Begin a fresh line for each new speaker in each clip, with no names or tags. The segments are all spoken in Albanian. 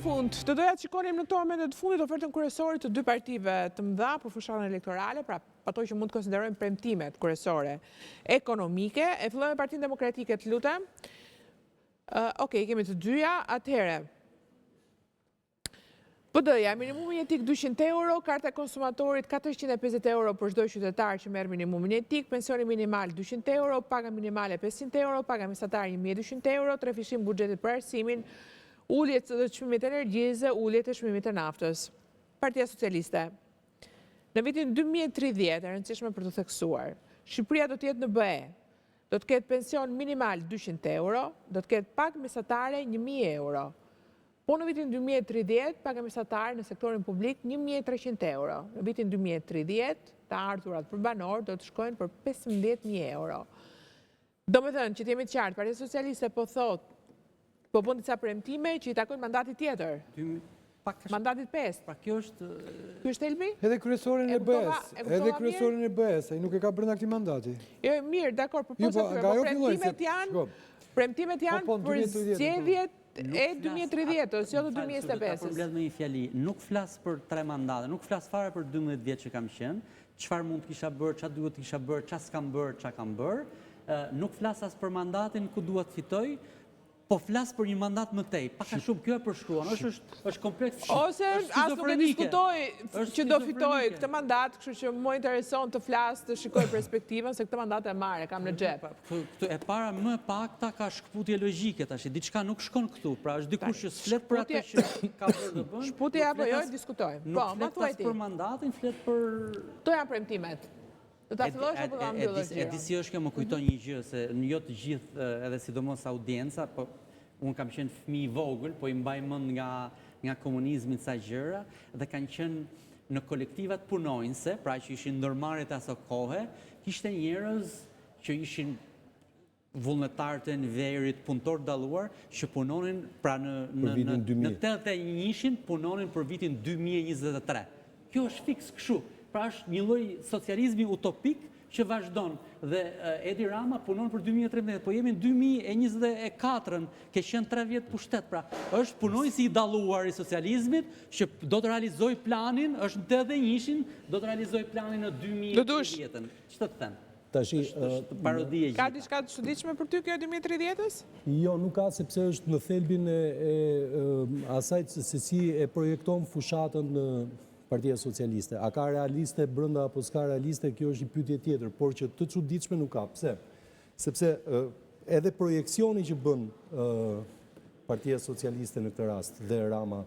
fund, të doja të shikonim në këto momentet të fundit ofertën kryesore të dy partive të mëdha për fushën elektorale, pra ato që mund të konsiderojmë premtimet kryesore ekonomike. E fillojmë me Partinë Demokratike, të lutem. Okej, kemi të dyja, atëherë. PD-ja, minimumi jetik 200 euro, karta konsumatorit 450 euro për çdo qytetar që merr minimumin jetik, pensioni minimal 200 euro, paga minimale 500 euro, paga mesatare 1200 euro, trefishim buxhetit për arsimin, ulje të çmimit energjisë, ulje të çmimit të naftës. Partia Socialiste. Në vitin 2030, e rëndësishme për të theksuar, Shqipëria do të jetë në BE, do të ketë pension minimal 200 euro, do të ketë pagë mesatare 1000 euro. Po në vitin 2030, paga mesatare në sektorin publik 1300 euro. Në vitin 2030, të ardhurat për banor do të shkojnë për 15.000 euro. Do me thënë që të jemi të qartë, Partia Socialiste po thotë, po bën disa premtime që i takojnë mandatit tjetër. Mandatit 5.
Pra kjo është...
Ky është Elbi?
Edhe kryesorin e BE-s. Edhe kryesorin e BE-s, ai nuk e ka brenda këtij mandati.
Jo, mirë, dakor, po premtimet janë për zgjedhjet e 2030-ës, jo të 2025-ës.
Problem me një fjali, nuk flas për 3 mandate, nuk flas fare për 12 vjet që kam qenë, çfarë mund të kisha bërë, çfarë duhet të kisha bërë, çfarë s'kam bërë, çfarë kam bërë. Nuk flas as për mandatin ku dua të fitoj, po flas për një mandat më tej. Pak a shumë kjo e përshkruan, është kompleks.
Ose as nuk e diskutoj që do fitoj këtë mandat, kështu që më intereson të flas, të shikoj perspektivën se këtë mandat e marrë, kam në xhep.
Këtë e para më pakta ka shkputje logjike tash, diçka nuk shkon këtu. Pra është dikush që flet për atë që ka bërë të bën.
Shputje apo jo, diskutojmë. Po, ma thuaj ti.
Për mandatin, flet për...
To janë premtimet. Do ta fillosh apo do ta mbyllësh?
E di si është kjo, më kujton një gjë, se jo të gjithë, edhe sidomos audienca, po unë kam qenë fëmijë i vogël, po i mbaj mend nga komunizmi ca gjëra, dhe kanë qenë në kolektivat punonjëse, pra që ishin ndërmarrjet aso kohe, kishte njerëz që ishin vullnetarë të nivelit, punëtor dalluar, që punonin pra në 81-shin punonin për vitin 2023. Kjo është fiks kështu. Pra është një lloj socializmi utopik që vazhdon, dhe Edi Rama punon për 2013, po jemi në 2024, ke qenë 3 vjet pushtet, pra është punonjësi i dalluar i socializmit, që do të realizoj planin, është në 81-shin, do të realizoj planin në 2030. Ç'të të them? Është parodi e gjitha.
Ka diçka të çuditshme për ty kjo 2030-ës?
Jo, nuk ka, sepse është në thelbin e asaj se si e projekton fushatën në Partia Socialiste. A ka realiste brenda apo s'ka realiste, kjo është një pyetje tjetër, por që të çuditshme nuk ka. Pse? Sepse edhe projekcioni që bën Partia Socialiste në këtë rast dhe Rama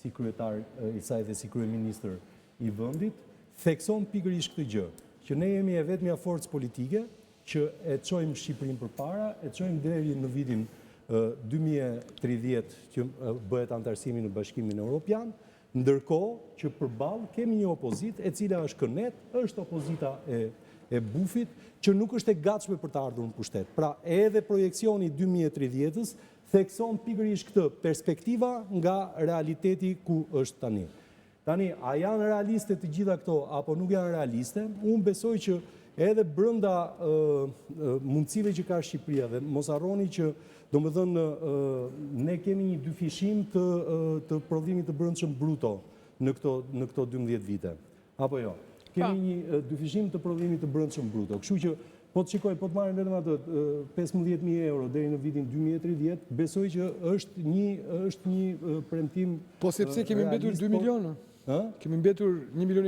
si kryetar i saj dhe si kryeministër i vendit, thekson pikërisht këtë gjë, që ne jemi e vetmja forcë politike që e çojmë Shqipërinë përpara, e çojmë deri në vitin 2030 që bëhet antarësimi në Bashkimin Evropian, ndërkohë që përballë kemi një opozitë e cila është kënet, është opozita e bufit, që nuk është e gatshme për të ardhur në pushtet. Pra edhe projekcioni 2030-ës thekson pikërisht këtë perspektiva nga realiteti ku është tani. Tani, a janë realiste të gjitha këto, apo nuk janë realiste? Unë besoj që edhe brenda mundësive që ka Shqipëria, dhe mos harroni që domethënë ne kemi një dyfishim të prodhimit të brendshëm bruto në këto 12 vite. Apo jo? Kemi një dyfishim të prodhimit të brendshëm bruto. Kështu që po të shikoj, po të marrim vetëm atë 15.000 euro deri në vitin 2030, besoj që është një premtim.
Po sepse kemi mbetur 2 milionë. Kemi mbetur 1,5 milion.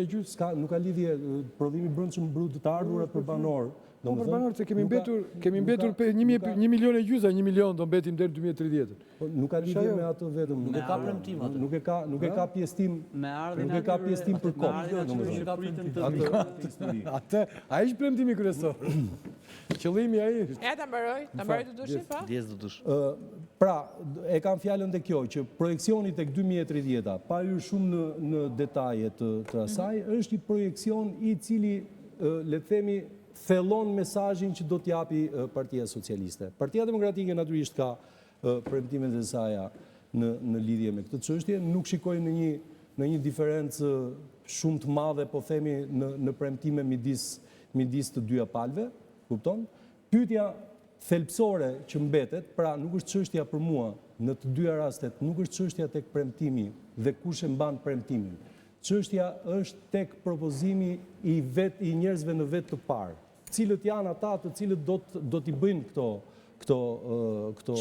Nuk ka lidhje prodhimi brendshëm brut të ardhurat për banor.
Po për banor se kemi mbetur 1,5 milion, 1 milion do mbetim deri 2030.
Nuk ka lidhje me atë vetëm.
Nuk e ka premtim atë.
Nuk e ka pjesëtim.
Nuk
e ka pjesëtim për kohë.
Atë, ai është premtimi kryesor. Qëllimi ai është.
Ja ta mbaroj të dushim, pa?
Djes do dush.
Pra, e kam fjalën te kjo që projekcioni tek 2030-a, pa hyrë shumë në detaje të asaj, është një projekcion i cili le të themi thellon mesazhin që do t'japi Partia Socialiste. Partia Demokratike natyrisht ka premtimet e saj në lidhje me këtë çështje, nuk shikoj në një diferencë shumë të madhe, po themi në premtime midis të dyja palëve, kupton? Pyetja thelpsore që mbetet, pra nuk është çështja për mua në të dyja rastet nuk është çështja tek premtimi dhe kush e mban premtimin. Çështja është tek propozimi i njerëzve në vetë të parë. Cilët janë ata të cilët do t'i bëjnë këto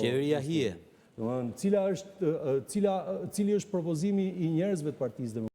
Qeveria hije.
Cili është propozimi i njerëzve të Partisë Demokratike?